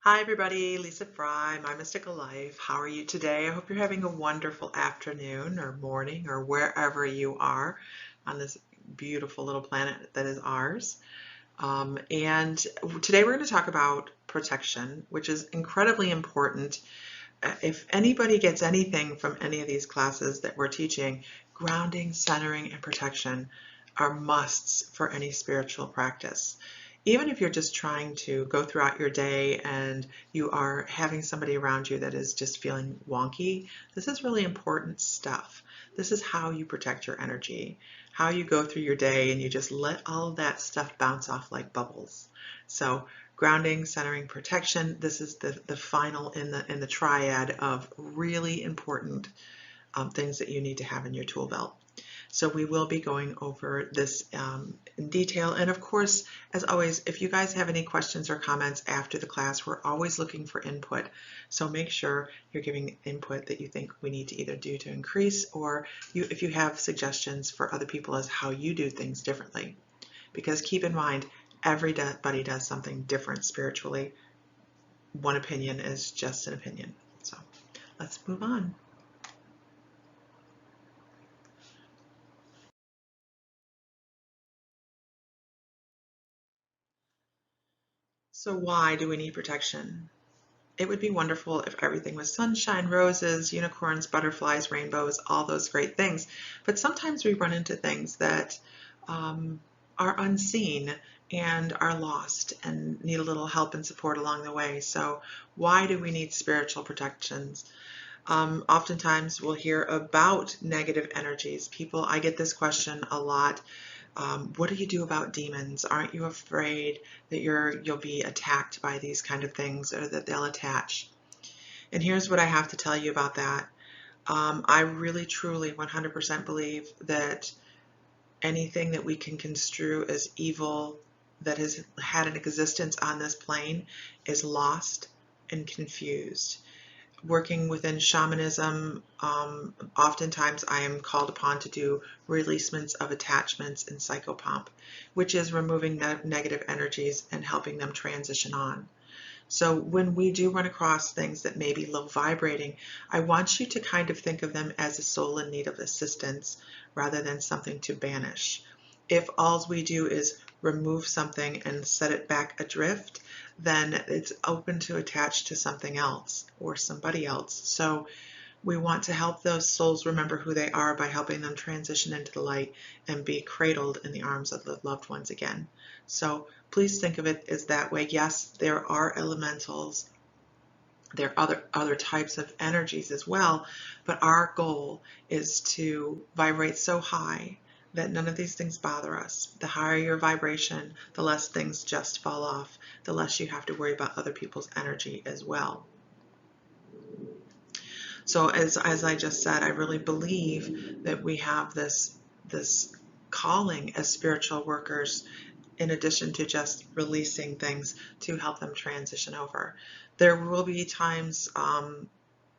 Hi everybody, Lisa Fry, My Mystical Life. How are you today? I hope you're having a wonderful afternoon or morning or wherever you are on this beautiful little planet that is ours. And today we're going to talk about protection, which is incredibly important. If anybody gets anything from any of these classes that we're teaching, grounding, centering, and protection are musts for any spiritual practice. Even if you're just trying to go throughout your day and you are having somebody around you that is just feeling wonky, this is really important stuff. This is how you protect your energy, how you go through your day and you just let all of that stuff bounce off like bubbles. So grounding, centering, protection, this is the final in the triad of really important things that you need to have in your tool belt. So we will be going over this in detail. And of course, as always, if you guys have any questions or comments after the class, we're always looking for input. So make sure you're giving input that you think we need to either do to increase, or if you have suggestions for other people as how you do things differently. Because keep in mind, everybody does something different spiritually. One opinion is just an opinion. So let's move on. So why do we need protection? It would be wonderful if everything was sunshine, roses, unicorns, butterflies, rainbows, all those great things. But sometimes we run into things that um, are unseen and are lost and need a little help and support along the way. So why do we need spiritual protections? Oftentimes we'll hear about negative energies. I get this question a lot. What do you do about demons? Aren't you afraid that you'll be attacked by these kind of things or that they'll attach? And here's what I have to tell you about that. I really, truly, 100% believe that anything that we can construe as evil that has had an existence on this plane is lost and confused. Working within shamanism, oftentimes I am called upon to do releasements of attachments in psychopomp, which is removing negative energies and helping them transition on. So when we do run across things that may be low vibrating, I want you to kind of think of them as a soul in need of assistance rather than something to banish. If all we do is remove something and set it back adrift, then it's open to attach to something else or somebody else. So we want to help those souls remember who they are by helping them transition into the light and be cradled in the arms of the loved ones again. So please think of it as that way. Yes, there are elementals. There are other types of energies as well, but our goal is to vibrate so high that none of these things bother us. The higher your vibration, the less things just fall off, the less you have to worry about other people's energy as well. So as I just said, I really believe that we have this calling as spiritual workers, in addition to just releasing things, to help them transition over. There will be times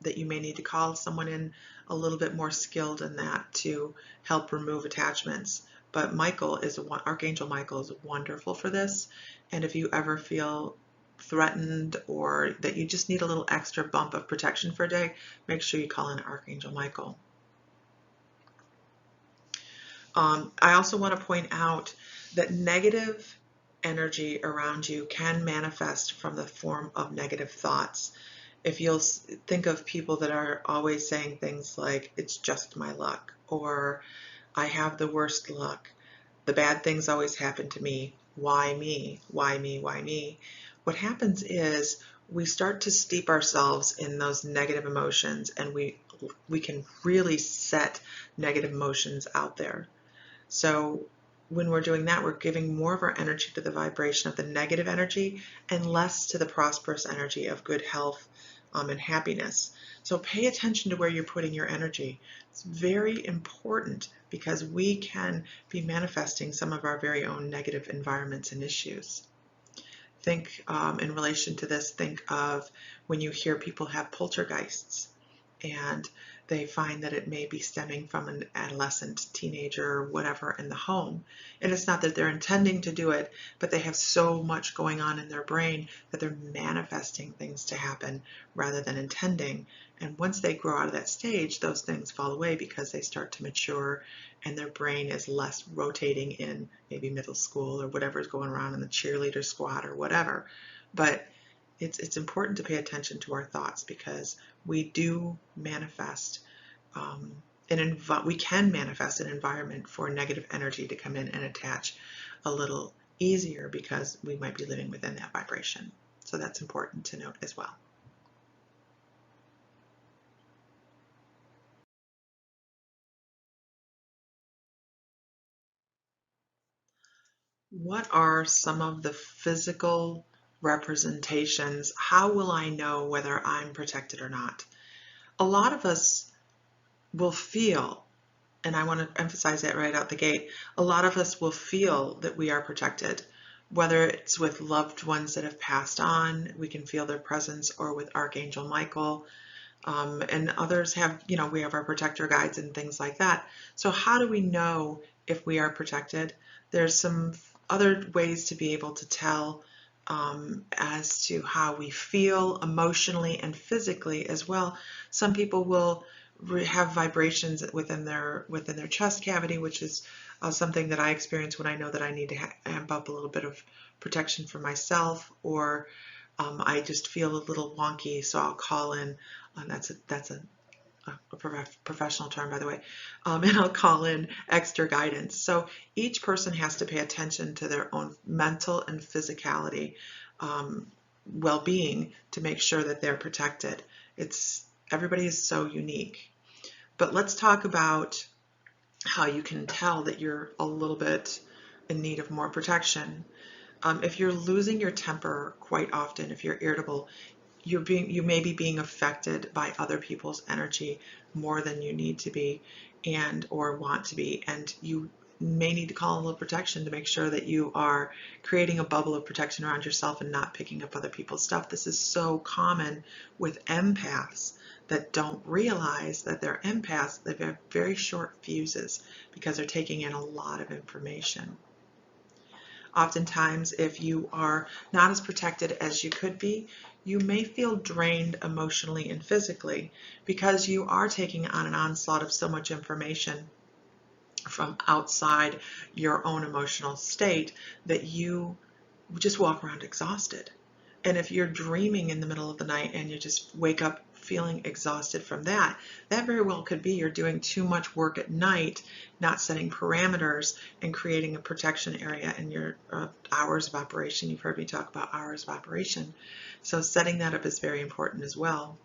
that you may need to call someone in a little bit more skilled in that to help remove attachments. But Archangel Michael is wonderful for this. And if you ever feel threatened or that you just need a little extra bump of protection for a day, make sure you call in Archangel Michael. I also want to point out that negative energy around you can manifest from the form of negative thoughts. If you'll think of people that are always saying things like, it's just my luck, or I have the worst luck, the bad things always happen to me, why me, why me, why me? What happens is we start to steep ourselves in those negative emotions, and we can really set negative emotions out there. So when we're doing that, we're giving more of our energy to the vibration of the negative energy and less to the prosperous energy of good health and happiness. So pay attention to where you're putting your energy. It's very important because we can be manifesting some of our very own negative environments and issues. Think in relation to this, think of when you hear people have poltergeists. and they find that it may be stemming from an adolescent, teenager, or whatever in the home. And it's not that they're intending to do it, but they have so much going on in their brain that they're manifesting things to happen rather than intending. And once they grow out of that stage, those things fall away because they start to mature and their brain is less rotating in maybe middle school or whatever's going around in the cheerleader squad or whatever. But it's important to pay attention to our thoughts because we do manifest we can manifest an environment for negative energy to come in and attach a little easier because we might be living within that vibration. So that's important to note as well. What are some of the physical representations? How will I know whether I'm protected or not? A lot of us will feel, and I want to emphasize that right out the gate, a lot of us will feel that we are protected, whether it's with loved ones that have passed on, we can feel their presence, or with Archangel Michael, and others have, we have our protector guides and things like that. So how do we know if we are protected? There's some other ways to be able to tell as to how we feel emotionally and physically as well. Some people will have vibrations within their chest cavity, which is something that I experience when I know that I need to amp up a little bit of protection for myself, or I just feel a little wonky, so I'll call in. That's a professional term, by the way, and I'll call in extra guidance. So each person has to pay attention to their own mental and physicality well-being to make sure that they're protected. Everybody is so unique. But let's talk about how you can tell that you're a little bit in need of more protection. If you're losing your temper quite often, if you're irritable, you may be being affected by other people's energy more than you need to be or want to be, and you may need to call a little protection to make sure that you are creating a bubble of protection around yourself and not picking up other people's stuff. This is so common with empaths that don't realize that they're empaths. They have very short fuses because they're taking in a lot of information. Oftentimes, if you are not as protected as you could be, you may feel drained emotionally and physically because you are taking on an onslaught of so much information from outside your own emotional state that you just walk around exhausted. And if you're dreaming in the middle of the night and you just wake up feeling exhausted from that, that very well could be you're doing too much work at night, not setting parameters and creating a protection area in your hours of operation. You've heard me talk about hours of operation. So setting that up is very important as well.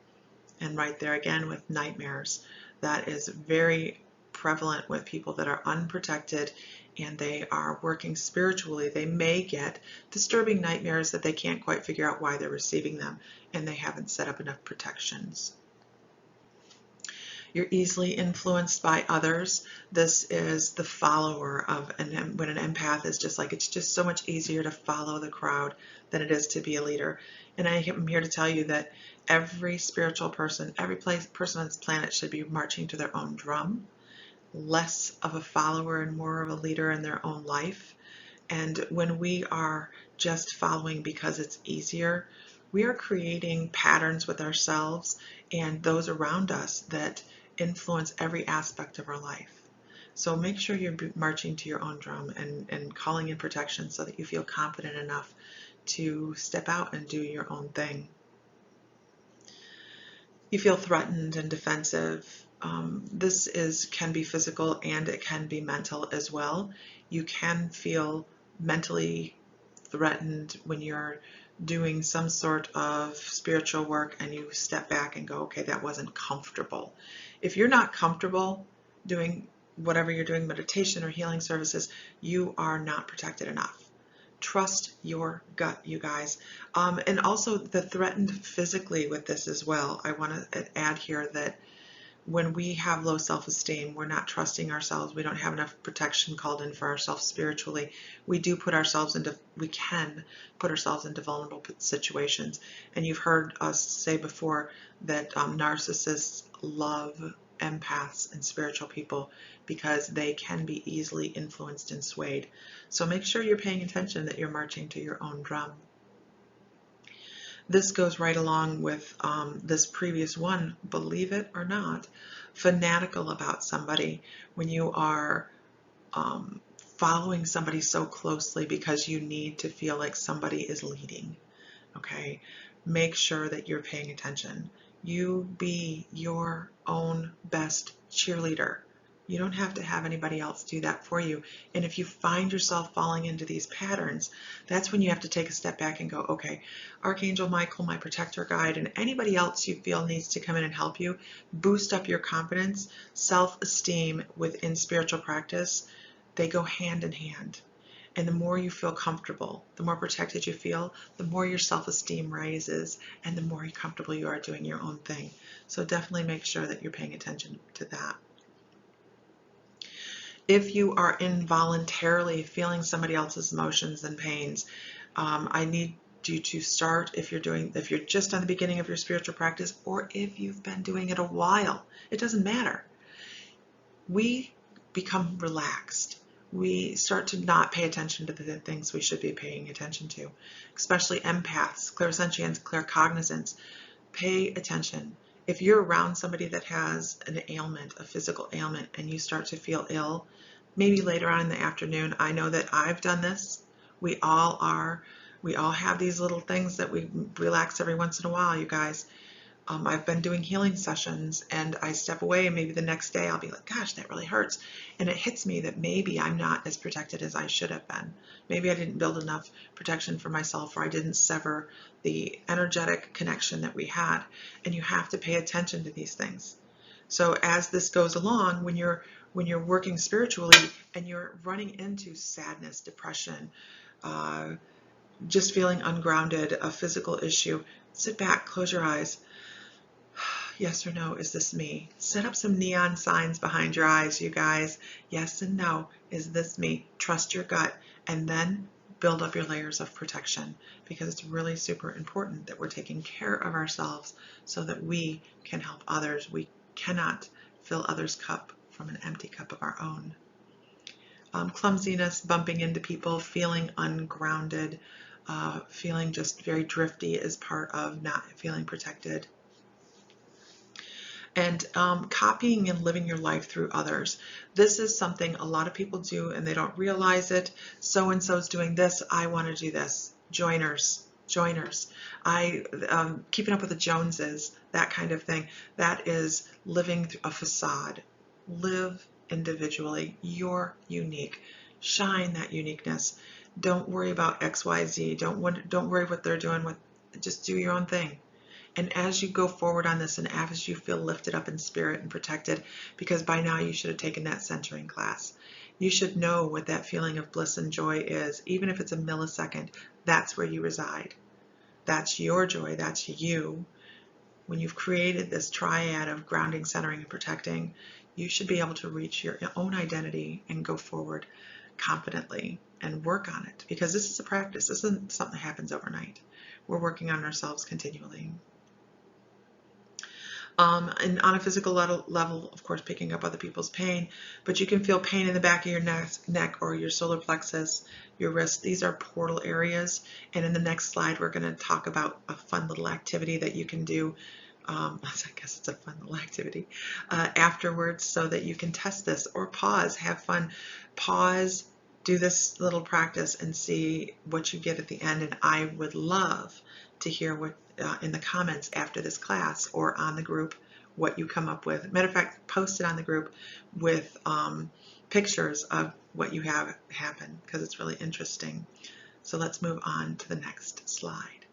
And right there again with nightmares, that is very prevalent with people that are unprotected and they are working spiritually. They may get disturbing nightmares that they can't quite figure out why they're receiving them, and they haven't set up enough protections. You're easily influenced by others. This is the follower of when an empath is just like, it's just so much easier to follow the crowd than it is to be a leader. And I am here to tell you that every spiritual person, every person on this planet should be marching to their own drum, less of a follower and more of a leader in their own life. And when we are just following because it's easier, we are creating patterns with ourselves and those around us that influence every aspect of our life. So make sure you're marching to your own drum and calling in protection so that you feel confident enough to step out and do your own thing. You feel threatened and defensive. This can be physical and it can be mental as well. You can feel mentally threatened when you're doing some sort of spiritual work and you step back and go, okay, that wasn't comfortable. If you're not comfortable doing whatever you're doing, meditation or healing services, you are not protected enough. Trust your gut, you guys. And also the threatened physically with this as well. I want to add here that when we have low self-esteem, we're not trusting ourselves, we don't have enough protection called in for ourselves spiritually, we can put ourselves into vulnerable situations. And you've heard us say before that narcissists love empaths and spiritual people because they can be easily influenced and swayed. So make sure you're paying attention, that you're marching to your own drum. This goes right along with this previous one, believe it or not, fanatical about somebody. When you are following somebody so closely because you need to feel like somebody is leading, okay? Make sure that you're paying attention. You be your own best cheerleader. You don't have to have anybody else do that for you. And if you find yourself falling into these patterns, that's when you have to take a step back and go, okay, Archangel Michael, my protector guide, and anybody else you feel needs to come in and help you, boost up your confidence, self-esteem within spiritual practice. They go hand in hand. And the more you feel comfortable, the more protected you feel, the more your self-esteem rises, and the more comfortable you are doing your own thing. So definitely make sure that you're paying attention to that. If you are involuntarily feeling somebody else's emotions and pains, I need you to start, if you're just on the beginning of your spiritual practice, or if you've been doing it a while, it doesn't matter. We become relaxed. We start to not pay attention to the things we should be paying attention to, especially empaths, clairsentients, claircognizants. Pay attention. If you're around somebody that has an ailment, a physical ailment, and you start to feel ill, maybe later on in the afternoon, I know that I've done this. We all are. We all have these little things that we relax every once in a while, you guys. I've been doing healing sessions, and I step away, and maybe the next day I'll be like, gosh, that really hurts. And it hits me that maybe I'm not as protected as I should have been. Maybe I didn't build enough protection for myself, or I didn't sever the energetic connection that we had. And you have to pay attention to these things. So as this goes along, when you're working spiritually and you're running into sadness, depression, just feeling ungrounded, a physical issue, sit back, close your eyes. Yes or no, is this me? Set up some neon signs behind your eyes, you guys. Yes and no, is this me? Trust your gut, and then build up your layers of protection, because it's really super important that we're taking care of ourselves so that we can help others. We cannot fill others' cup from an empty cup of our own. Clumsiness, bumping into people, feeling ungrounded, feeling just very drifty is part of not feeling protected. And copying and living your life through others. This is something a lot of people do and they don't realize it. So-and-so's doing this, I want to do this. Joiners. Keeping up with the Joneses, that kind of thing. That is living through a facade. Live individually. You're unique. Shine that uniqueness. Don't worry about X, Y, Z. Don't worry what they're doing. Just do your own thing. And as you go forward on this, and as you feel lifted up in spirit and protected, because by now you should have taken that centering class, you should know what that feeling of bliss and joy is. Even if it's a millisecond, that's where you reside. That's your joy. That's you. When you've created this triad of grounding, centering, and protecting, you should be able to reach your own identity and go forward confidently and work on it, because this is a practice. This isn't something that happens overnight. We're working on ourselves continually. And on a physical level, of course, picking up other people's pain, but you can feel pain in the back of your neck or your solar plexus, your wrist. These are portal areas. And in the next slide, we're going to talk about a fun little activity that you can do. I guess it's a fun little activity afterwards, so that you can test this, or pause, have fun. Pause, do this little practice and see what you get at the end. And I would love to hear what in the comments after this class or on the group what you come up with. Matter of fact, post it on the group with pictures of what you have happen, because it's really interesting. So let's move on to the next slide.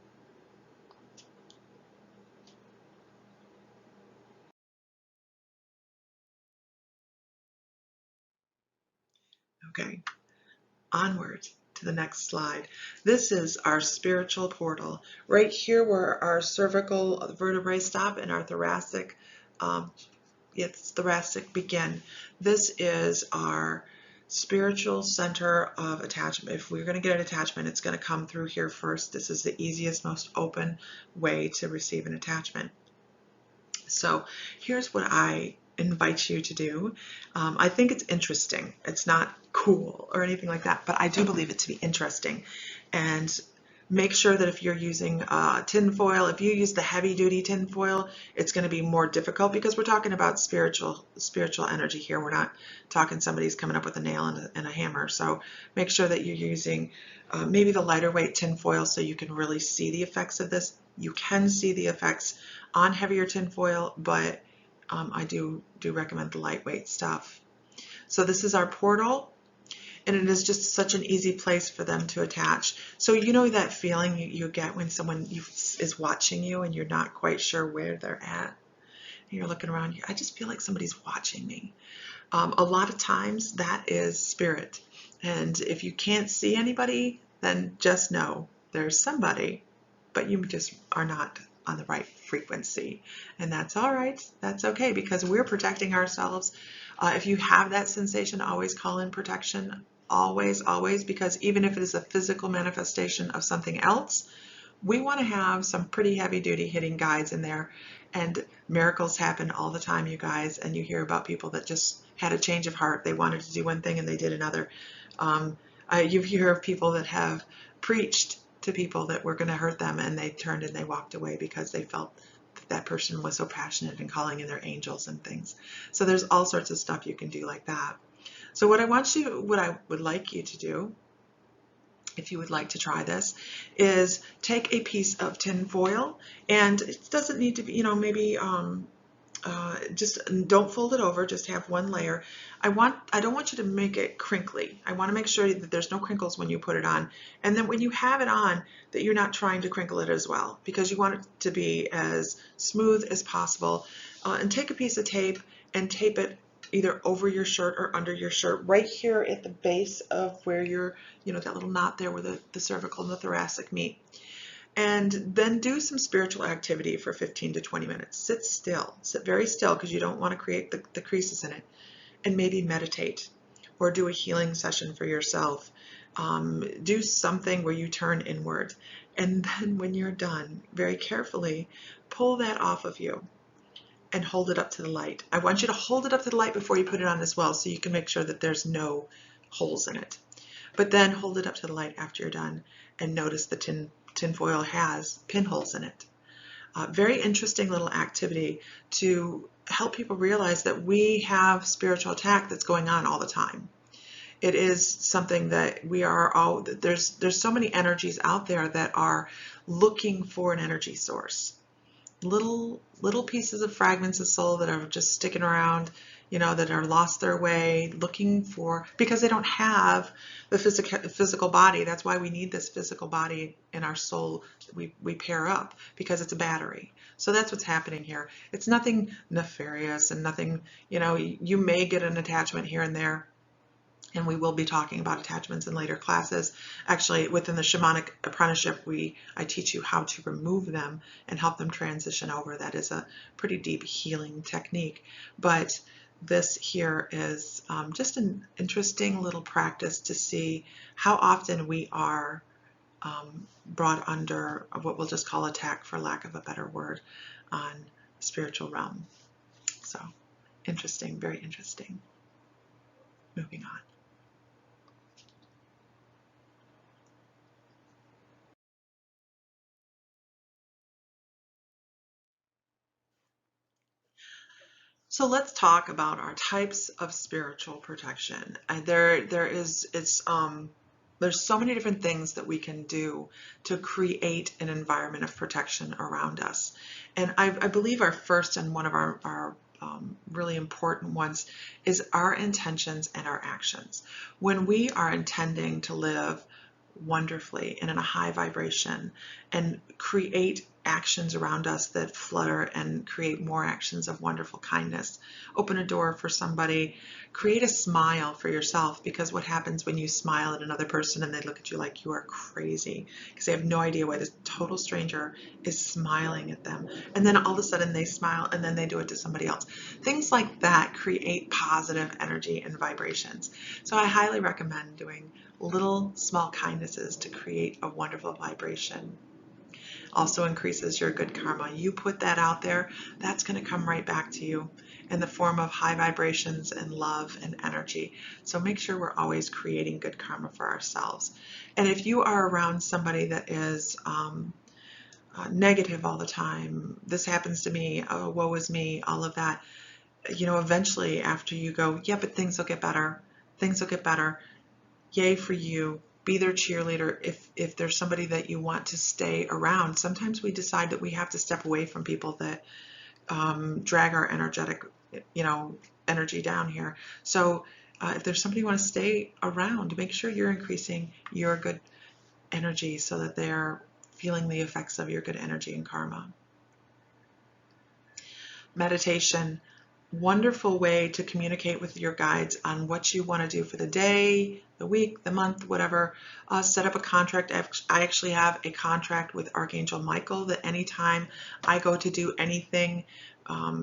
Okay, onward to the next slide. This is our spiritual portal. Right here where our cervical vertebrae stop and our thoracic begin. This is our spiritual center of attachment. If we're going to get an attachment, it's going to come through here first. This is the easiest, most open way to receive an attachment. So here's what I invite you to do. I think it's interesting. It's not cool or anything like that, but I do believe it to be interesting. And make sure that if you're using tin foil, if you use the heavy duty tin foil, it's going to be more difficult because we're talking about spiritual energy here. We're not talking somebody's coming up with a nail and a hammer. So make sure that you're using maybe the lighter weight tin foil so you can really see the effects of this. You can see the effects on heavier tin foil, but I do recommend the lightweight stuff. So this is our portal, and it is just such an easy place for them to attach. So you know that feeling you get when someone is watching you and you're not quite sure where they're at. And you're looking around, I just feel like somebody's watching me. A lot of times that is spirit. And if you can't see anybody, then just know there's somebody, but you just are not on the right frequency. And that's all right. That's okay, because we're protecting ourselves. If you have that sensation, always call in protection. Always, always, because even if it is a physical manifestation of something else, we want to have some pretty heavy duty hitting guides in there. And miracles happen all the time, you guys. And you hear about people that just had a change of heart. They wanted to do one thing and they did another. You hear of people that have preached to people that were going to hurt them, and they turned and they walked away because they felt that person was so passionate and calling in their angels and things. So there's all sorts of stuff you can do like that. So what I would like you to do, if you would like to try this, is take a piece of tin foil, and it doesn't need to be, maybe just don't fold it over, just have one layer. I don't want you to make it crinkly. I want to make sure that there's no crinkles when you put it on. And then when you have it on, that you're not trying to crinkle it as well, because you want it to be as smooth as possible. And take a piece of tape and tape it either over your shirt or under your shirt, right here at the base of where you're, that little knot there where the cervical and the thoracic meet. And then do some spiritual activity for 15 to 20 minutes. Sit still, sit very still, because you don't want to create the creases in it. And maybe meditate or do a healing session for yourself. Do something where you turn inward. And then when you're done, very carefully pull that off of you and hold it up to the light. I want you to hold it up to the light before you put it on as well, so you can make sure that there's no holes in it. But then hold it up to the light after you're done and notice the tin foil has pinholes in it. Very interesting little activity to help people realize that we have spiritual attack that's going on all the time. It is something that we are all, there's so many energies out there that are looking for an energy source. Little pieces of fragments of soul that are just sticking around, that are lost their way, looking for, because they don't have the physical body. That's why we need this physical body in our soul. We pair up because it's a battery. So that's what's happening here. It's nothing nefarious and nothing, you may get an attachment here and there. And we will be talking about attachments in later classes. Actually, within the shamanic apprenticeship, I teach you how to remove them and help them transition over. That is a pretty deep healing technique. But this here is just an interesting little practice to see how often we are brought under what we'll just call attack, for lack of a better word, on the spiritual realm. So interesting, very interesting. Moving on. So let's talk about our types of spiritual protection. There's so many different things that we can do to create an environment of protection around us. And I believe our first and one of our really important ones is our intentions and our actions. When we are intending to live wonderfully and in a high vibration and create actions around us that flutter and create more actions of wonderful kindness. Open a door for somebody, create a smile for yourself, because what happens when you smile at another person and they look at you like you are crazy because they have no idea why this total stranger is smiling at them, and then all of a sudden they smile and then they do it to somebody else. Things like that create positive energy and vibrations. So I highly recommend doing little small kindnesses to create a wonderful vibration. also increases your good karma. You put that out there, that's going to come right back to you in the form of high vibrations and love and energy. So make sure we're always creating good karma for ourselves. And if you are around somebody that is negative all the time, this happens to me, oh, woe is me, all of that, eventually after you go, yeah, but things will get better, things will get better, yay for you. Be their cheerleader. If there's somebody that you want to stay around, sometimes we decide that we have to step away from people that drag our energy down here. So if there's somebody you want to stay around, make sure you're increasing your good energy so that they're feeling the effects of your good energy and karma. Meditation. Wonderful way to communicate with your guides on what you want to do for the day, the week, the month, whatever. Set up a contract. I actually have a contract with Archangel Michael that anytime I go to do anything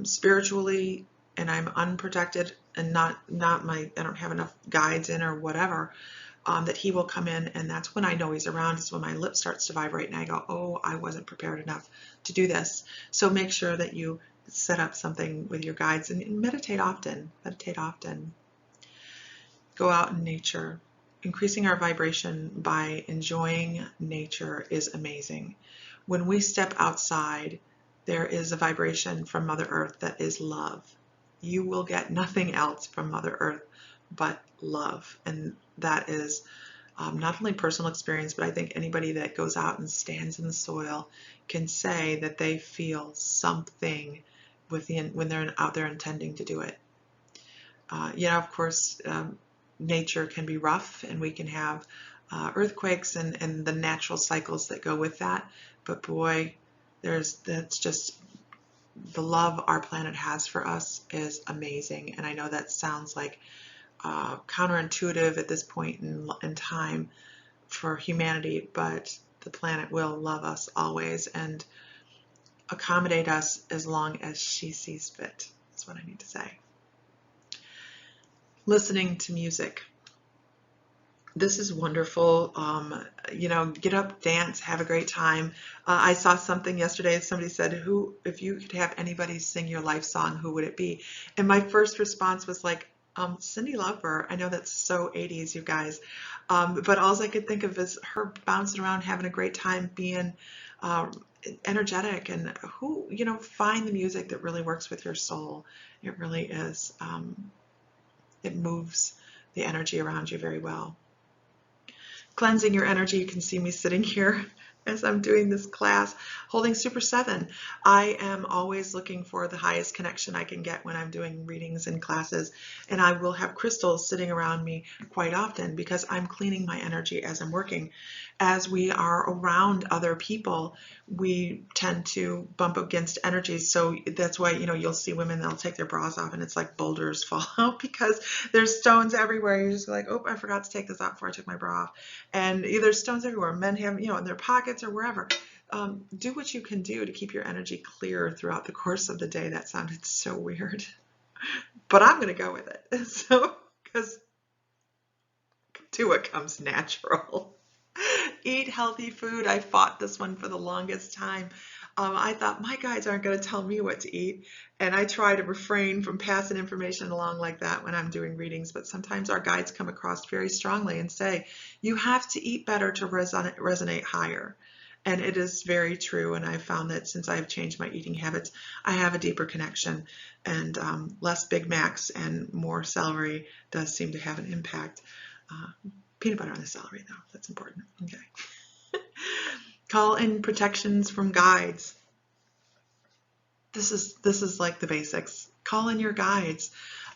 spiritually and I'm unprotected and I don't have enough guides in or whatever, that he will come in, and that's when I know he's around. It's when my lip starts to vibrate and I go, oh, I wasn't prepared enough to do this. So make sure that you set up something with your guides and meditate often. Meditate often. Go out in nature. Increasing our vibration by enjoying nature is amazing. When we step outside, there is a vibration from Mother Earth that is love. You will get nothing else from Mother Earth but love. And that is not only personal experience, but I think anybody that goes out and stands in the soil can say that they feel something when they're out there intending to do it. Of course, nature can be rough and we can have earthquakes and the natural cycles that go with that. But boy, that's just the love our planet has for us is amazing. And I know that sounds like counterintuitive at this point in time for humanity, but the planet will love us always and accommodate us as long as she sees fit. That's what I need to say. Listening to music. This is wonderful. Get up, dance, have a great time. I saw something yesterday. Somebody said, if you could have anybody sing your life song, who would it be? And my first response was like, Cyndi Lauper. I know that's so 80s, you guys. But all I could think of is her bouncing around, having a great time, being energetic, and find the music that really works with your soul. It really is. It moves the energy around you very well. Cleansing your energy. You can see me sitting here as I'm doing this class, holding Super 7. I am always looking for the highest connection I can get when I'm doing readings and classes, and I will have crystals sitting around me quite often because I'm cleaning my energy as I'm working. As we are around other people, we tend to bump against energies, so that's why you'll see women, they'll take their bras off and it's like boulders fall out because there's stones everywhere. You're just like, oh, I forgot to take this off before I took my bra off. And there's stones everywhere. Men have, in their pockets or wherever. Do what you can do to keep your energy clear throughout the course of the day. That sounded so weird, but I'm going to go with it. So, because to what comes natural. Eat healthy food. I fought this one for the longest time. I thought my guides aren't going to tell me what to eat, and I try to refrain from passing information along like that when I'm doing readings, but sometimes our guides come across very strongly and say, you have to eat better to resonate higher. And it is very true, and I've found that since I've changed my eating habits, I have a deeper connection, and less Big Macs and more celery does seem to have an impact. Peanut butter on the celery, though, that's important. Okay. Call in protections from guides. This is like the basics. Call in your guides.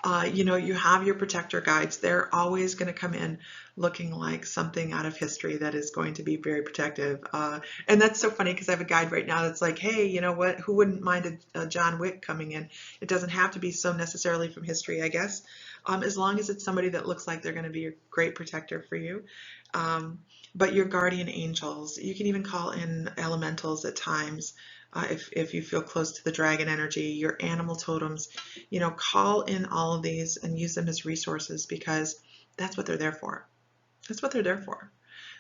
You have your protector guides. They're always going to come in looking like something out of history that is going to be very protective. And that's so funny because I have a guide right now that's like, hey, you know what? Who wouldn't mind a John Wick coming in? It doesn't have to be so necessarily from history, I guess, as long as it's somebody that looks like they're going to be a great protector for you. But your guardian angels, you can even call in elementals at times. If you feel close to the dragon energy, your animal totems, call in all of these and use them as resources because that's what they're there for. That's what they're there for.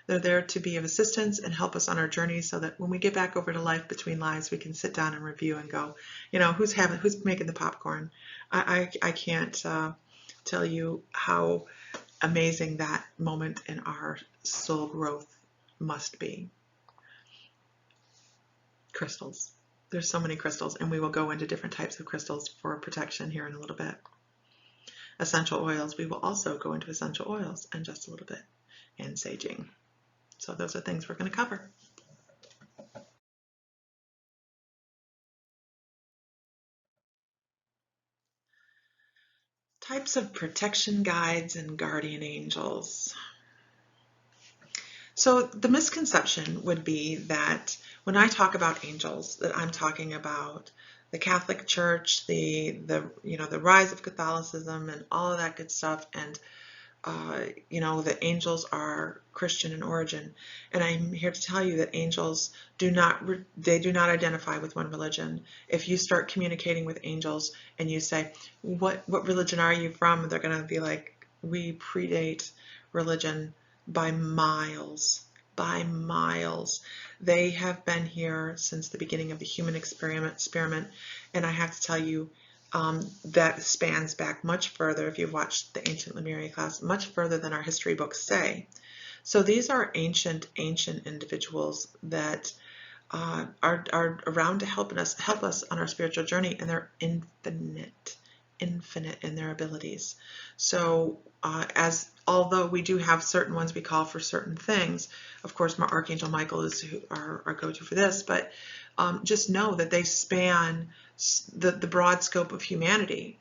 They're there to be of assistance and help us on our journey so that when we get back over to life between lives, we can sit down and review and go, who's making the popcorn? I can't tell you how amazing that moment in our soul growth must be. Crystals. There's so many crystals, and we will go into different types of crystals for protection here in a little bit. Essential oils, we will also go into essential oils in just a little bit, and saging. So those are things we're going to cover. Types of protection guides and guardian angels. So the misconception would be that when I talk about angels, that I'm talking about the Catholic Church, the rise of Catholicism and all of that good stuff, and that angels are Christian in origin. And I'm here to tell you that angels do not identify with one religion. If you start communicating with angels and you say, what religion are you from? They're going to be like, we predate religion by miles. By miles. They have been here since the beginning of the human experiment, and I have to tell you, that spans back much further, if you've watched the Ancient Lemuria class, much further than our history books say. So these are ancient individuals that are around to help us on our spiritual journey, and they're infinite in their abilities. So although we do have certain ones we call for certain things, of course, Archangel Michael is our go-to for this, but just know that they span the broad scope of humanity.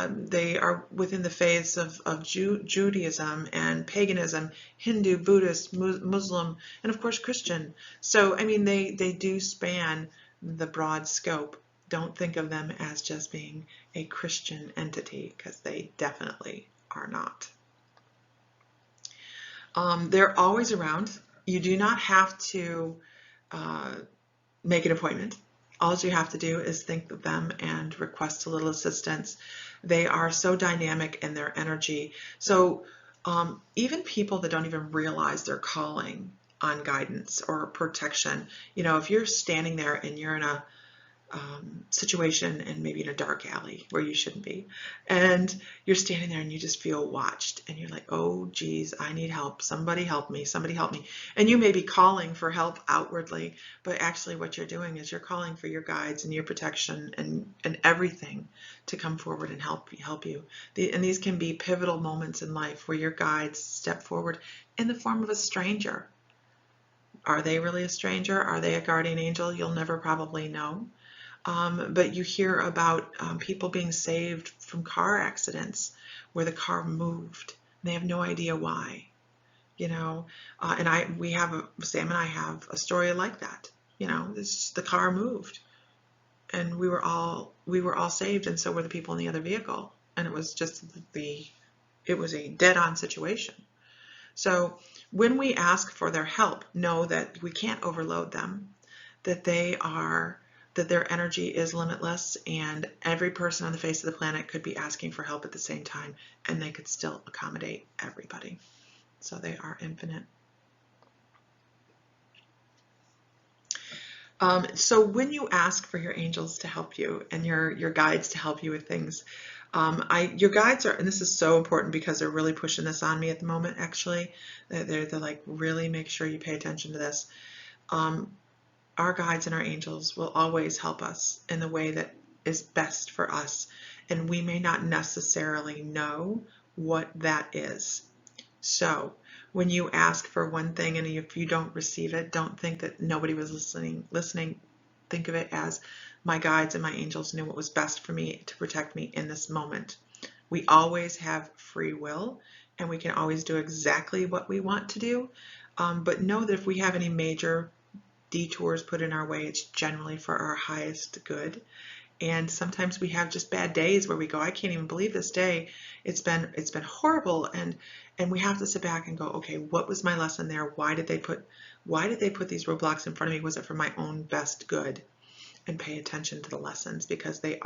They are within the faiths of Judaism and paganism, Hindu, Buddhist, Muslim, and of course Christian. So, I mean, they do span the broad scope. Don't think of them as just being a Christian entity, because they definitely are not. They're always around. You do not have to make an appointment. All you have to do is think of them and request a little assistance. They are so dynamic in their energy. So even people that don't even realize they're calling on guidance or protection, if you're standing there and you're in a situation and maybe in a dark alley where you shouldn't be, and you're standing there and you just feel watched and you're like, oh geez, I need help, somebody help me, and you may be calling for help outwardly, but actually what you're doing is you're calling for your guides and your protection and everything to come forward and help you. And these can be pivotal moments in life where your guides step forward in the form of a stranger. Are they really a stranger? Are they a guardian angel? You'll never probably know. But you hear about people being saved from car accidents where the car moved and they have no idea why, and Sam and I have a story like that. The car moved and we were all saved, and so were the people in the other vehicle, and it was just it was a dead-on situation. So when we ask for their help, know that we can't overload them, that their energy is limitless, and every person on the face of the planet could be asking for help at the same time, and they could still accommodate everybody. So they are infinite. So when you ask for your angels to help you and your guides to help you with things, your guides are, and this is so important because they're really pushing this on me at the moment, actually. They're like, really make sure you pay attention to this. Our guides and our angels will always help us in the way that is best for us, and we may not necessarily know what that is. So when you ask for one thing and if you don't receive it, don't think that nobody was listening. Think of it as my guides and my angels knew what was best for me to protect me in this moment. We always have free will, and we can always do exactly what we want to do, but know that if we have any major detours put in our way, it's generally for our highest good. And sometimes we have just bad days where we go, I can't even believe this day. It's been horrible, and we have to sit back and go, okay, what was my lesson there? Why did they put these roadblocks in front of me? Was it for my own best good? And pay attention to the lessons, because they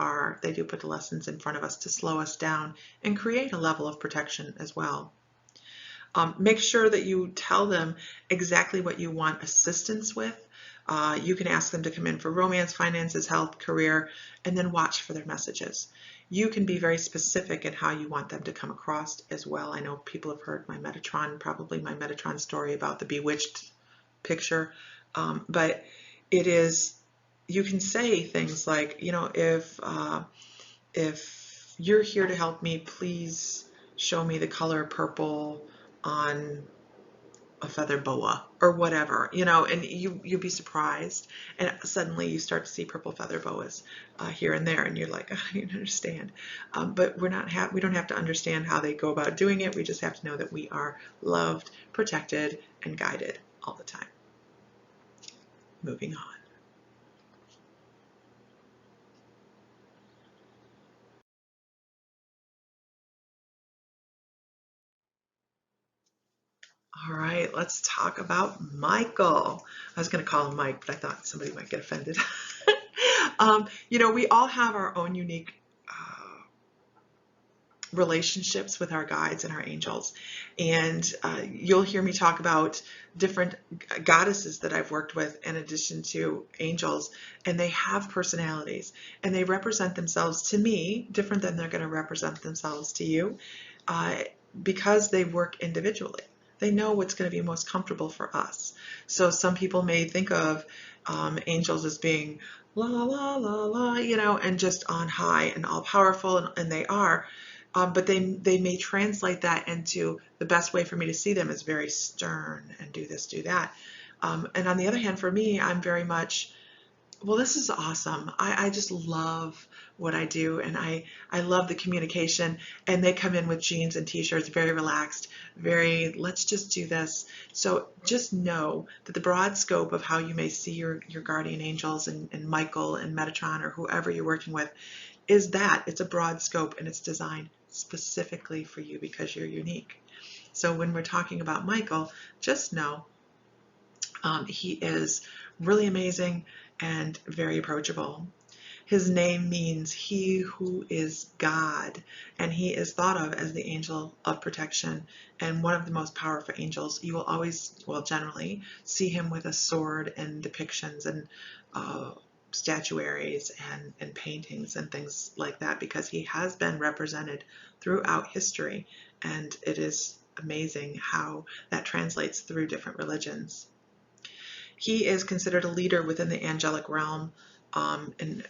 do put the lessons in front of us to slow us down and create a level of protection as well. Make sure that you tell them exactly what you want assistance with. You can ask them to come in for romance, finances, health, career, and then watch for their messages. You can be very specific in how you want them to come across as well. I know people have heard my Metatron, probably my Metatron story about the bewitched picture, but it is, you can say things like, if you're here to help me, please show me the color purple on a feather boa or whatever, and you'll be surprised, and suddenly you start to see purple feather boas here and there, and you're like, oh, I didn't understand. But we don't have to understand how they go about doing it. We just have to know that we are loved, protected, and guided all the time. Moving on. All right, let's talk about Michael. I was going to call him Mike, but I thought somebody might get offended. We all have our own unique relationships with our guides and our angels. And you'll hear me talk about different goddesses that I've worked with in addition to angels, and they have personalities, and they represent themselves to me different than they're going to represent themselves to you, uh, because they work individually. They know what's going to be most comfortable for us. So some people may think of angels as being la la la la, and just on high and all powerful, and they are. But they may translate that into the best way for me to see them is very stern and do this, do that. And on the other hand, for me, I'm very much, well, this is awesome. I just love what I do, and I love the communication. And they come in with jeans and t-shirts, very relaxed, very, let's just do this. So just know that the broad scope of how you may see your guardian angels and Michael and Metatron or whoever you're working with is that it's a broad scope, and it's designed specifically for you because you're unique. So when we're talking about Michael, just know he is really amazing and very approachable. His name means he who is God, and he is thought of as the angel of protection and one of the most powerful angels. You will always, well, generally see him with a sword and depictions and statuaries and paintings and things like that, because he has been represented throughout history, and it is amazing how that translates through different religions. He is considered a leader within the angelic realm, and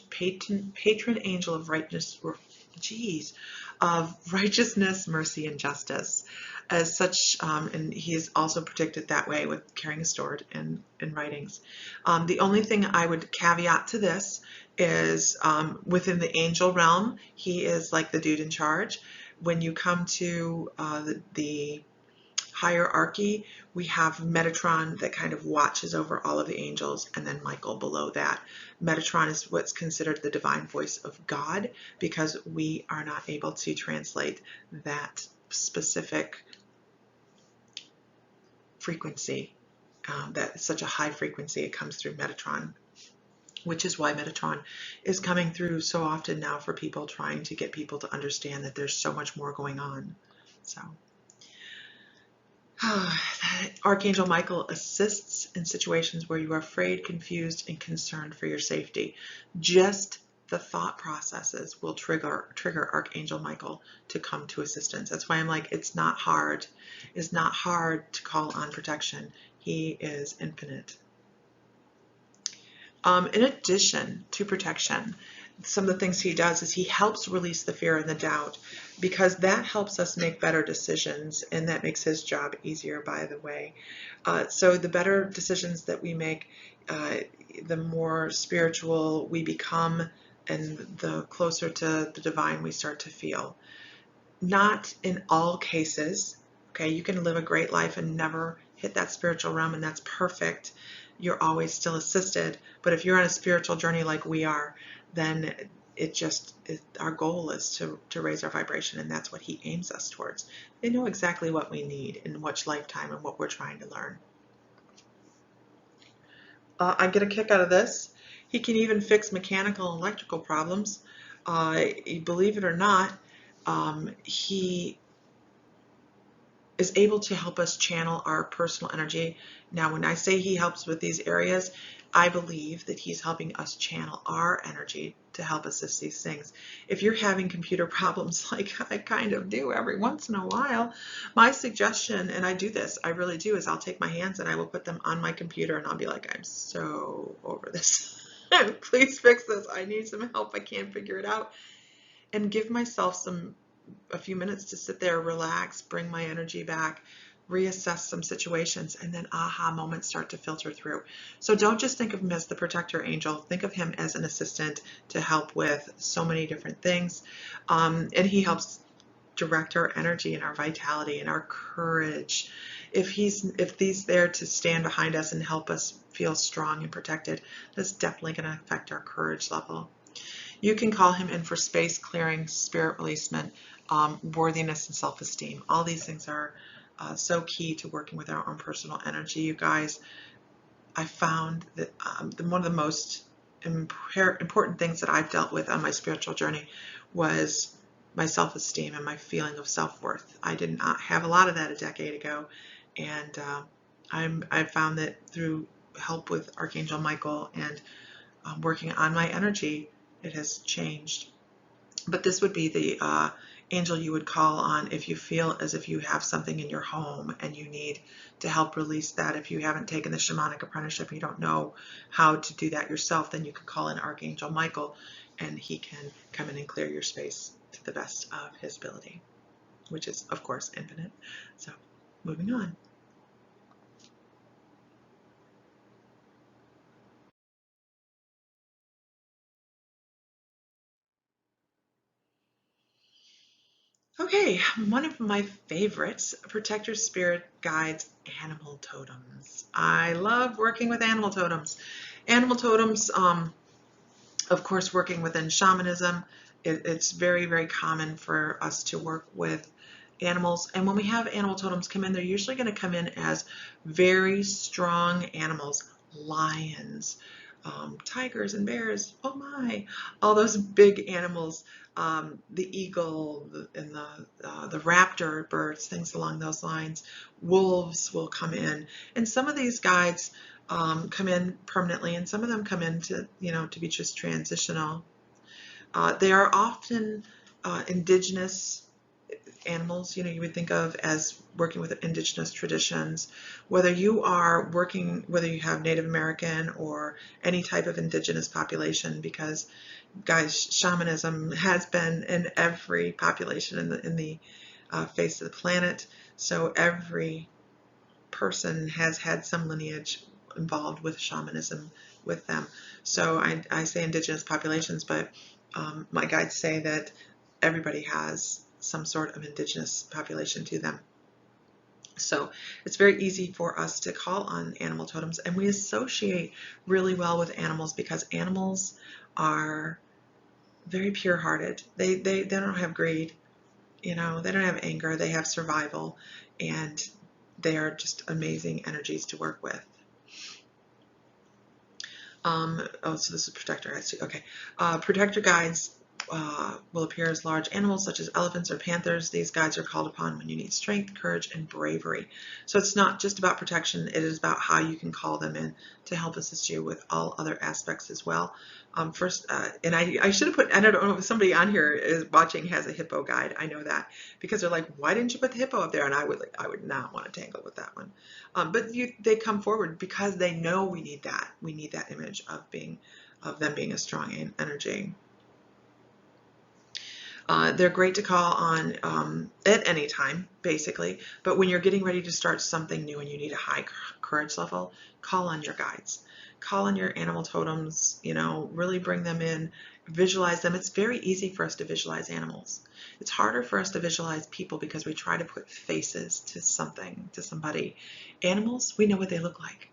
patron angel of righteousness, mercy, and justice. As such, and he is also predicted that way with carrying a sword in writings. The only thing I would caveat to this is within the angel realm, he is like the dude in charge. When you come to the hierarchy, we have Metatron that kind of watches over all of the angels, and then Michael below that. Metatron is what's considered the divine voice of God, because we are not able to translate that specific frequency. That's such a high frequency, it comes through Metatron, which is why Metatron is coming through so often now for people, trying to get people to understand that there's so much more going on. So Archangel Michael assists in situations where you are afraid, confused, and concerned for your safety. Just the thought processes will trigger Archangel Michael to come to assistance. That's why I'm like, it's not hard. It's not hard to call on protection. He is infinite. In addition to protection, some of the things he does is he helps release the fear and the doubt, because that helps us make better decisions, and that makes his job easier, by the way. So the better decisions that we make, the more spiritual we become, and the closer to the divine we start to feel. Not in all cases. Okay, you can live a great life and never hit that spiritual realm, and that's perfect. You're always still assisted. But if you're on a spiritual journey like we are, then our goal is to raise our vibration, and that's what he aims us towards. They know exactly what we need in which lifetime and what we're trying to learn. I get a kick out of this. He can even fix mechanical and electrical problems. Believe it or not, he is able to help us channel our personal energy. Now, when I say he helps with these areas, I believe that he's helping us channel our energy to help assist these things. If you're having computer problems like I kind of do every once in a while, my suggestion, and I do this, I really do, is I'll take my hands and I will put them on my computer and I'll be like, I'm so over this. Please fix this. I need some help. I can't figure it out. And give myself a few minutes to sit there, relax, bring my energy back, reassess some situations, and then aha moments start to filter through. So don't just think of him as the protector angel. Think of him as an assistant to help with so many different things. And he helps direct our energy and our vitality and our courage. If he's there to stand behind us and help us feel strong and protected, that's definitely going to affect our courage level. You can call him in for space clearing, spirit releasement, worthiness, and self-esteem. All these things are so key to working with our own personal energy, you guys. I found that one of the most important things that I've dealt with on my spiritual journey was my self-esteem and my feeling of self-worth. I did not have a lot of that a decade ago, and I found that through help with Archangel Michael and working on my energy, it has changed. But this would be the angel you would call on if you feel as if you have something in your home and you need to help release that. If you haven't taken the shamanic apprenticeship and you don't know how to do that yourself, then you could call in Archangel Michael and he can come in and clear your space to the best of his ability, which is, of course, infinite. So, moving on. Okay, one of my favorites, protector spirit guides, animal totems. I love working with animal totems. Animal totems, of course, working within shamanism, it's very, very common for us to work with animals. And when we have animal totems come in, they're usually going to come in as very strong animals, lions, tigers and bears, oh my, all those big animals, the eagle and the raptor birds, things along those lines. Wolves will come in. And some of these guides come in permanently, and some of them come in to be just transitional. They are often indigenous animals, you would think of as working with indigenous traditions. Whether you have Native American or any type of indigenous population, because guys, shamanism has been in every population in the face of the planet. So every person has had some lineage involved with shamanism with them. So I say indigenous populations, but my guides say that everybody has some sort of indigenous population to them. So it's very easy for us to call on animal totems, and we associate really well with animals because animals are very pure-hearted. They don't have greed, they don't have anger, they have survival, and they are just amazing energies to work with. So this is protector guides too. Okay. Protector guides will appear as large animals such as elephants or panthers. These guides are called upon when you need strength, courage, and bravery. So it's not just about protection, it is about how you can call them in to help assist you with all other aspects as well. First, and I should have put, I don't know if somebody on here is watching has a hippo guide. I know that because they're like, why didn't you put the hippo up there? And I would not want to tangle with that one. But they come forward because they know we need that. We need that image of them being a strong energy. They're great to call on at any time, basically. But when you're getting ready to start something new and you need a high courage level, call on your guides. Call on your animal totems, really bring them in, visualize them. It's very easy for us to visualize animals. It's harder for us to visualize people because we try to put faces to something, to somebody. Animals, we know what they look like.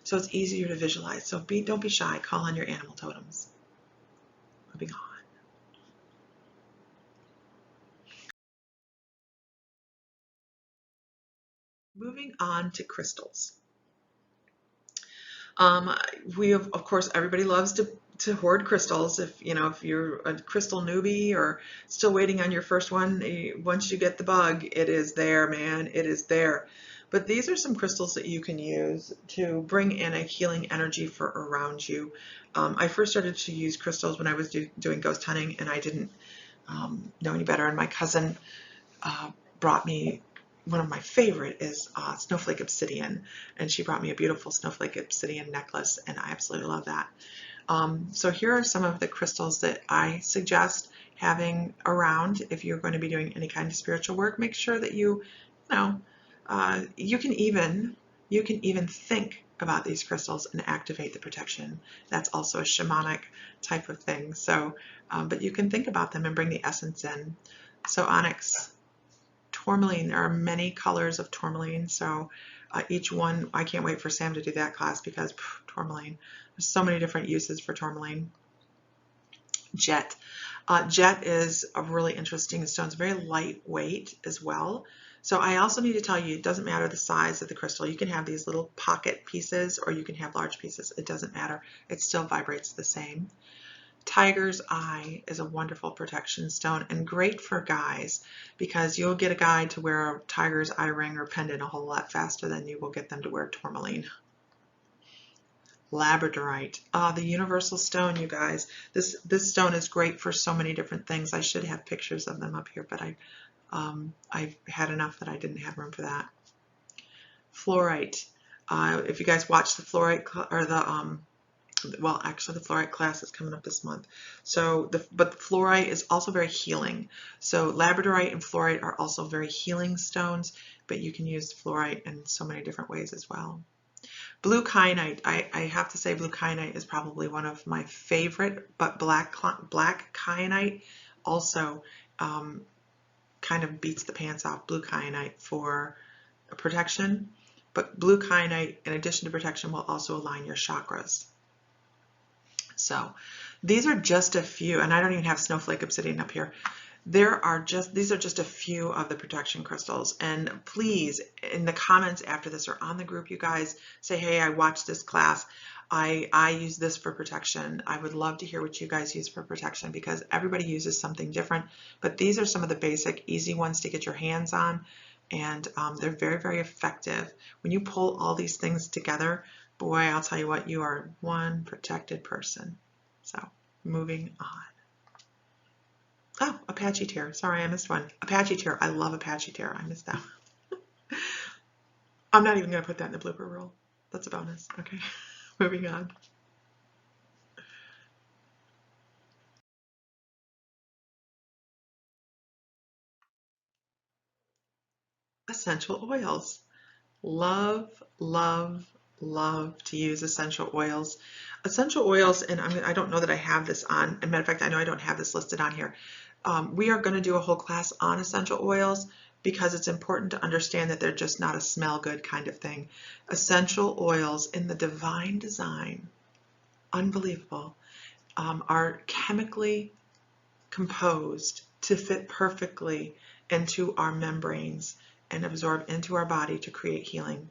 So it's easier to visualize. So don't be shy. Call on your animal totems. Moving on. Moving on to crystals. We have, of course, everybody loves to hoard crystals. If if you're a crystal newbie or still waiting on your first one, once you get the bug, it is there, man. It is there. But these are some crystals that you can use to bring in a healing energy for around you. I first started to use crystals when I was doing ghost hunting, and I didn't know any better. And my cousin brought me one of my favorite is snowflake obsidian, and she brought me a beautiful snowflake obsidian necklace, and I absolutely love that. So here are some of the crystals that I suggest having around if you're going to be doing any kind of spiritual work. Make sure that you know, you can even think about these crystals and activate the protection. That's also a shamanic type of thing. So, but you can think about them and bring the essence in. So onyx, tourmaline, there are many colors of tourmaline. So each one, I can't wait for Sam to do that class because tourmaline, there's so many different uses for tourmaline. Jet. Jet is a really interesting stone. It's very lightweight as well. So I also need to tell you, it doesn't matter the size of the crystal. You can have these little pocket pieces or you can have large pieces. It doesn't matter. It still vibrates the same. Tiger's Eye is a wonderful protection stone and great for guys because you'll get a guy to wear a tiger's eye ring or pendant a whole lot faster than you will get them to wear tourmaline. Labradorite, the universal stone, you guys. This stone is great for so many different things. I should have pictures of them up here, but I've had enough that I didn't have room for that. Fluorite. If you guys watch the fluorite or the well, actually the fluorite class is coming up this month. So, but the fluorite is also very healing. So labradorite and fluorite are also very healing stones, but you can use fluorite in so many different ways as well. Blue kyanite, I have to say blue kyanite is probably one of my favorite, but black kyanite also kind of beats the pants off blue kyanite for protection. But blue kyanite, in addition to protection, will also align your chakras. So these are just a few, and I don't even have snowflake obsidian up here. These are just a few of the protection crystals. And please, in the comments after this or on the group, you guys say, hey, I watched this class. I use this for protection. I would love to hear what you guys use for protection because everybody uses something different. But these are some of the basic, easy ones to get your hands on. And they're very, very effective. When you pull all these things together, boy, I'll tell you what, you are one protected person. So moving on. Oh, Apache tear. Sorry, I missed one. Apache tear. I love Apache tear. I missed that one. I'm not even going to put that in the blooper reel. That's a bonus. Okay, moving on. Essential oils. Love, love, love to use essential oils. Essential oils, and I don't know that I have this on. As a matter of fact, I know I don't have this listed on here. We are going to do a whole class on essential oils because it's important to understand that they're just not a smell good kind of thing. Essential oils in the divine design, unbelievable, are chemically composed to fit perfectly into our membranes and absorb into our body to create healing.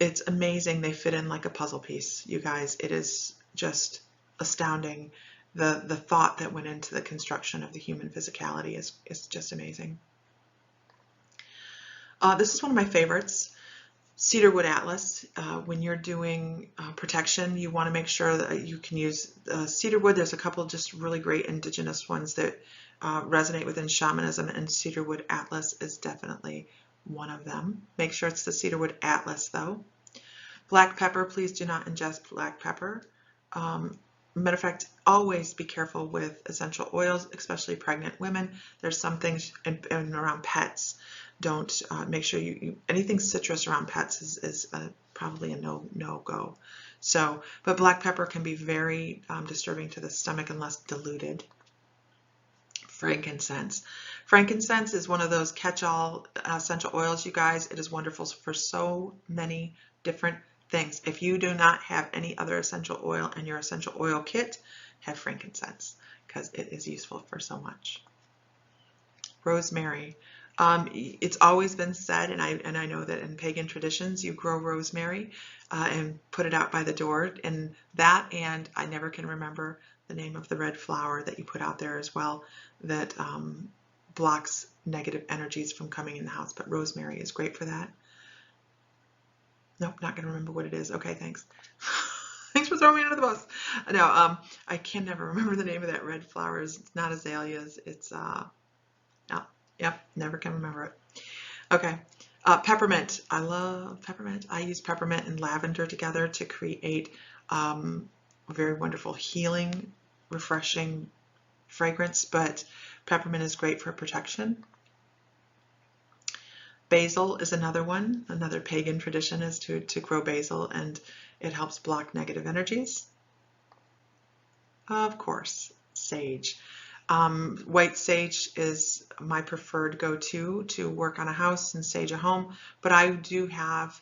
It's amazing. They fit in like a puzzle piece, you guys. It is just astounding. The thought that went into the construction of the human physicality is just amazing. This is one of my favorites. Cedarwood Atlas. When you're doing protection, you want to make sure that you can use cedarwood. There's a couple just really great indigenous ones that resonate within shamanism, and Cedarwood Atlas is definitely one of them. Make sure it's the Cedarwood Atlas though. Black pepper, please do not ingest black pepper. Matter of fact, always be careful with essential oils, especially pregnant women. There's some things in around pets. Don't make sure anything citrus around pets is probably a no-go. So, but black pepper can be very disturbing to the stomach unless diluted. Frankincense. Frankincense is one of those catch-all essential oils, you guys. It is wonderful for so many different things. If you do not have any other essential oil in your essential oil kit, have frankincense because it is useful for so much. Rosemary. It's always been said, and I know that in pagan traditions, you grow rosemary and put it out by the door, and that, and I never can remember the name of the red flower that you put out there as well, that blocks negative energies from coming in the house. But rosemary is great for that. Nope, not gonna remember what it is. Okay, thanks. Thanks for throwing me under the bus. No, I can never remember the name of that red flower. It's not azaleas. It's oh, yep, never can remember it. Okay, peppermint. I love peppermint. I use peppermint and lavender together to create a very wonderful healing, refreshing fragrance, but peppermint is great for protection. Basil is another one. Another pagan tradition is to grow basil, and it helps block negative energies. Of course, sage. White sage is my preferred go-to to work on a house and sage a home, but I do have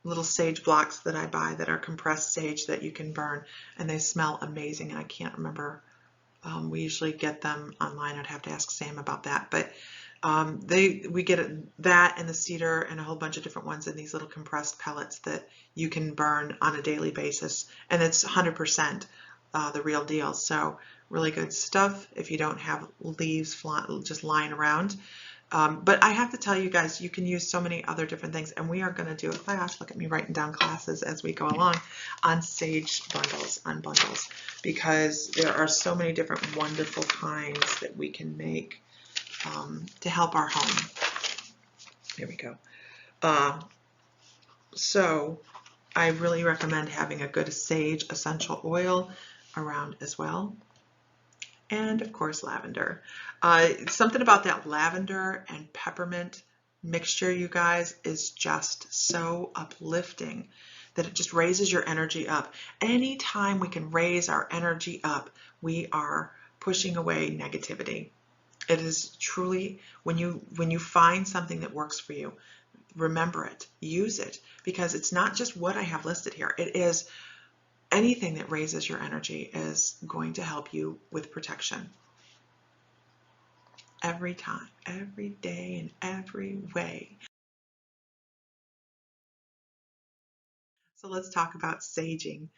little sage blocks that I buy that are compressed sage that you can burn, and they smell amazing, and I can't remember. We usually get them online. I'd have to ask Sam about that, but we get that and the cedar and a whole bunch of different ones in these little compressed pellets that you can burn on a daily basis, and it's 100% the real deal. So really good stuff if you don't have leaves just lying around. But I have to tell you guys, you can use so many other different things, and we are going to do a class. Look at me writing down classes as we go along on sage bundles, because there are so many different wonderful kinds that we can make to help our home. Here we go. So I really recommend having a good sage essential oil around as well. And of course, lavender. Something about that lavender and peppermint mixture, you guys, is just so uplifting that it just raises your energy up. Anytime we can raise our energy up, we are pushing away negativity. It is truly, when you find something that works for you, remember it, use it, because it's not just what I have listed here. It is anything that raises your energy is going to help you with protection. Every time, every day, in every way. So let's talk about saging.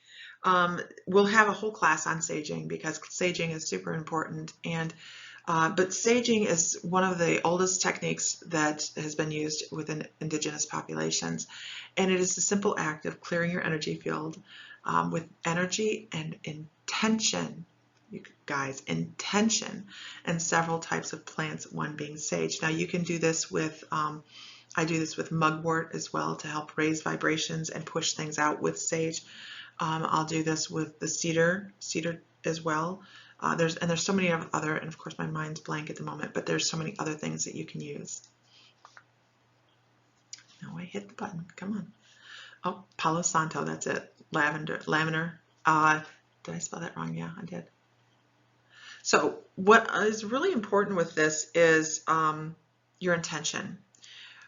We'll have a whole class on saging because saging is super important, and but saging is one of the oldest techniques that has been used within indigenous populations, and it is the simple act of clearing your energy field with energy and intention. You guys, intention, and several types of plants, one being sage. Now you can do this with I do this with mugwort as well to help raise vibrations and push things out with sage. I'll do this with the cedar as well. There's so many other, and of course my mind's blank at the moment, but there's so many other things that you can use. No, I hit the button. Come on. Oh, Palo Santo, that's it. Lavender. Did I spell that wrong? Yeah, I did. So what is really important with this is your intention.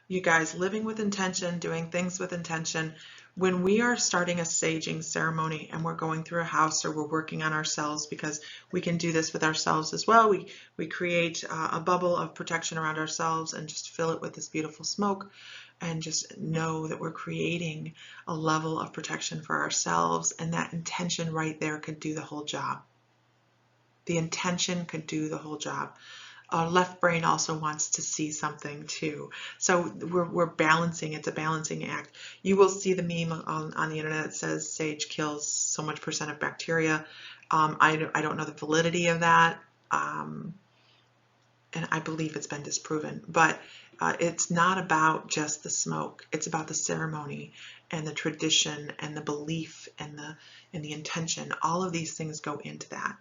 You guys, living with intention, doing things with intention. When we are starting a saging ceremony and we're going through a house or we're working on ourselves, because we can do this with ourselves as well, we create a bubble of protection around ourselves and just fill it with this beautiful smoke, and just know that we're creating a level of protection for ourselves, and that intention right there could do the whole job. The intention could do the whole job. Our left brain also wants to see something too. So we're balancing. It's a balancing act. You will see the meme on the internet that says sage kills so much % of bacteria. I don't know the validity of that, and I believe it's been disproven. But it's not about just the smoke. It's about the ceremony and the tradition and the belief and the intention. All of these things go into that.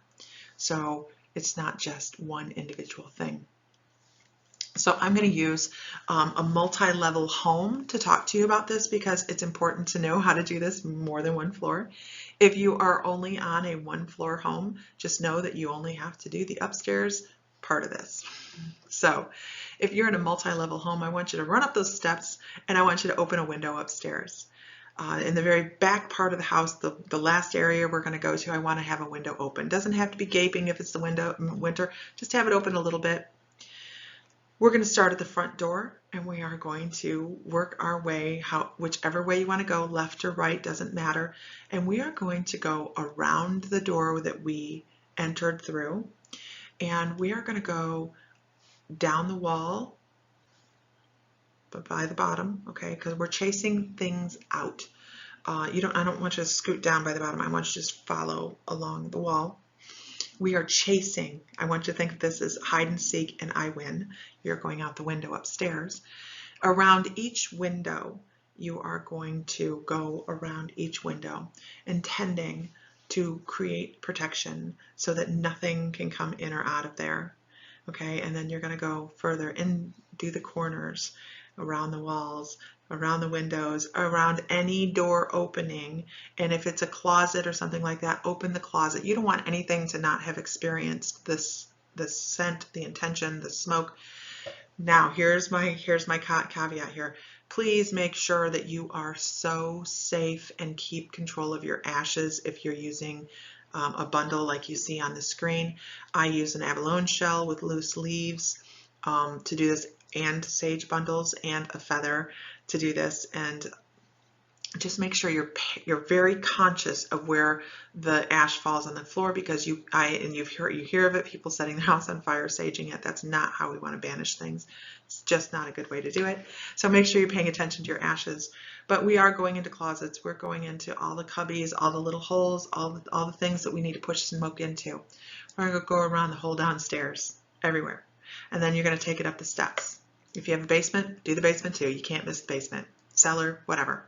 So it's not just one individual thing. So I'm going to use a multi-level home to talk to you about this, because it's important to know how to do this more than one floor. If you are only on a one-floor home, just know that you only have to do the upstairs part of this. So if you're in a multi-level home, I want you to run up those steps and I want you to open a window upstairs. In the very back part of the house, the last area we're going to go to, I want to have a window open. Doesn't have to be gaping if it's the winter, just have it open a little bit. We're going to start at the front door, and we are going to work our way, whichever way you want to go, left or right, doesn't matter. And we are going to go around the door that we entered through, and we are going to go down the wall, but by the bottom, okay, because we're chasing things out. I don't want you to scoot down by the bottom. I want you to just follow along the wall. We are chasing. I want you to think of this as hide and seek and I win. You're going out the window upstairs. Around each window, you are going to go around each window, intending to create protection so that nothing can come in or out of there. Okay, and then you're going to go further and do the corners, around the walls, around the windows, around any door opening. And if it's a closet or something like that, open the closet. You don't want anything to not have experienced this, the scent, the intention, the smoke. Now, here's my caveat here. Please make sure that you are so safe and keep control of your ashes if you're using a bundle like you see on the screen. I use an abalone shell with loose leaves to do this, and sage bundles and a feather to do this. And just make sure you're very conscious of where the ash falls on the floor, because you hear of it, people setting their house on fire, saging it. That's not how we want to banish things. It's just not a good way to do it. So make sure you're paying attention to your ashes. But we are going into closets. We're going into all the cubbies, all the little holes, all the things that we need to push smoke into. We're going to go around the whole downstairs, everywhere. And then you're going to take it up the steps. If you have a basement, do the basement too. You can't miss the basement. Cellar, whatever.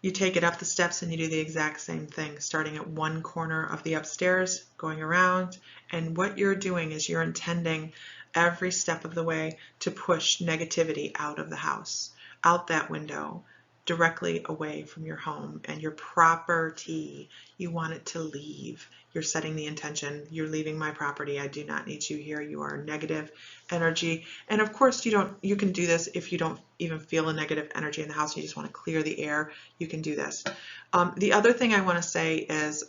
You take it up the steps and you do the exact same thing, starting at one corner of the upstairs, going around. And what you're doing is you're intending every step of the way to push negativity out of the house, out that window, directly away from your home and your property. You want it to leave. You're setting the intention. You're leaving my property. I do not need you here. You are negative energy. And of course, you can do this if you don't even feel a negative energy in the house. You just want to clear the air. You can do this. The other thing I want to say is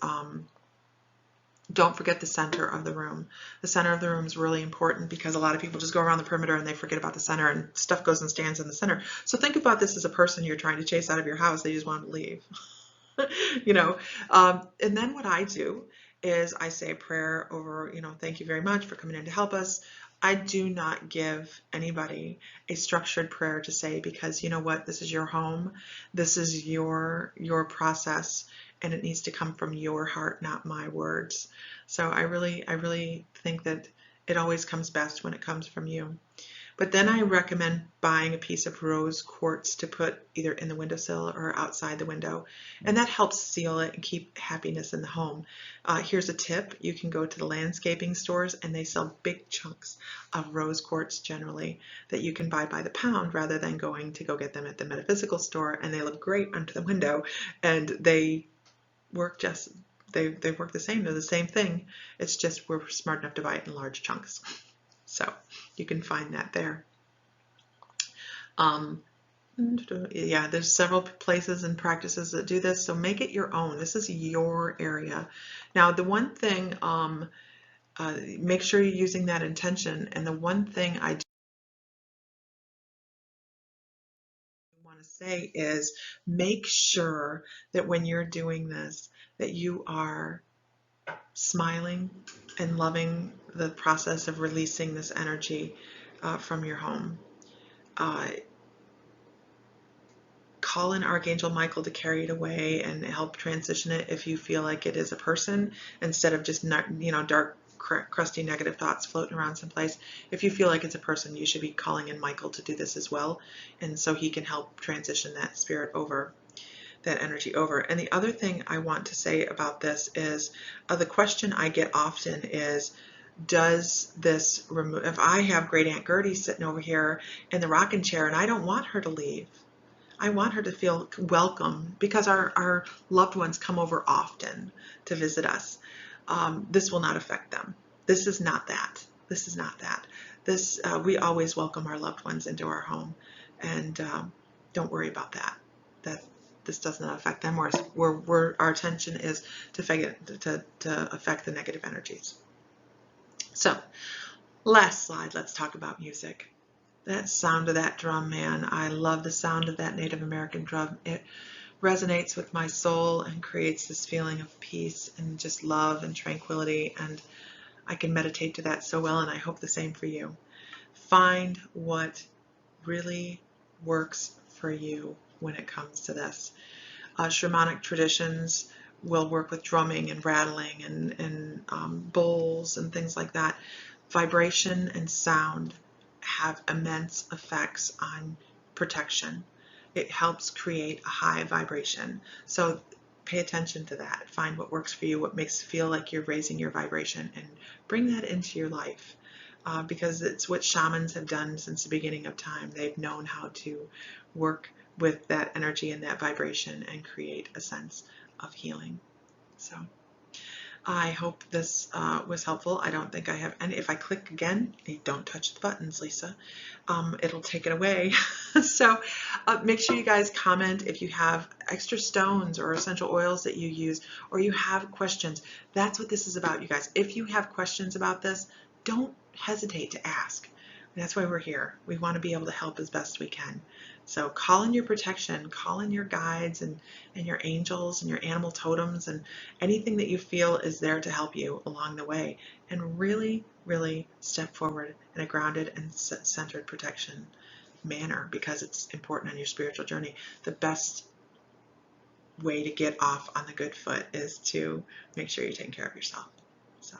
don't forget the center of the room. The center of the room is really important, because a lot of people just go around the perimeter and they forget about the center, and stuff goes and stands in the center. So think about this as a person you're trying to chase out of your house. They just want to leave. And then what I do is I say a prayer over, thank you very much for coming in to help us. I do not give anybody a structured prayer to say, because you know what, this is your home, this is your process, and it needs to come from your heart, not my words. So I really think that it always comes best when it comes from you. But then I recommend buying a piece of rose quartz to put either in the windowsill or outside the window, and that helps seal it and keep happiness in the home. Here's a tip. You can go to the landscaping stores, and they sell big chunks of rose quartz generally that you can buy by the pound, rather than going to go get them at the metaphysical store. And they look great under the window, and they work they work the same. They're the same thing. It's just we're smart enough to buy it in large chunks. So you can find that there. Yeah, there's several places and practices that do this, so make it your own. This is your area. Now, the one thing, make sure you're using that intention. And the one thing I do want to say is make sure that when you're doing this, that you are smiling and loving the process of releasing this energy from your home. Call in Archangel Michael to carry it away and help transition it if you feel like it is a person, instead of just dark, crusty, negative thoughts floating around someplace. If you feel like it's a person, you should be calling in Michael to do this as well, and so he can help transition that spirit over, that energy over. And the other thing I want to say about this is the question I get often is, does this remove, if I have Great Aunt Gertie sitting over here in the rocking chair and I don't want her to leave, I want her to feel welcome, because our loved ones come over often to visit us. This will not affect them. This is not that. This is not that. This we always welcome our loved ones into our home, and don't worry about that. This does not affect them. Our attention is to affect the negative energies. So Last slide, let's talk about music. That sound of that drum, man. I love the sound of that Native American drum. It resonates with my soul and creates this feeling of peace and just love and tranquility. And I can meditate to that so well, and I hope the same for you. Find what really works for you when it comes to this. Shamanic traditions will work with drumming and rattling and bowls and things like that. Vibration and sound have immense effects on protection. It helps create a high vibration. So pay attention to that. Find what works for you, what makes you feel like you're raising your vibration, and bring that into your life. Because it's what shamans have done since the beginning of time. They've known how to work with that energy and that vibration and create a sense of healing. So I hope this was helpful. I don't think I have any. If I click again, don't touch the buttons, Lisa. It'll take it away. So make sure you guys comment if you have extra stones or essential oils that you use, or you have questions. That's what this is about, you guys. If you have questions about this, don't hesitate to ask. That's why we're here. We want to be able to help as best we can. So call in your protection, call in your guides and your angels and your animal totems and anything that you feel is there to help you along the way. And really, really step forward in a grounded and centered protection manner, because it's important on your spiritual journey. The best way to get off on the good foot is to make sure you're taking care of yourself. So,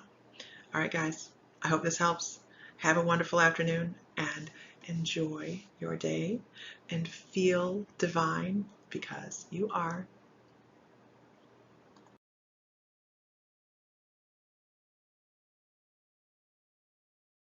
all right, guys, I hope this helps. Have a wonderful afternoon and enjoy your day and feel divine, because you are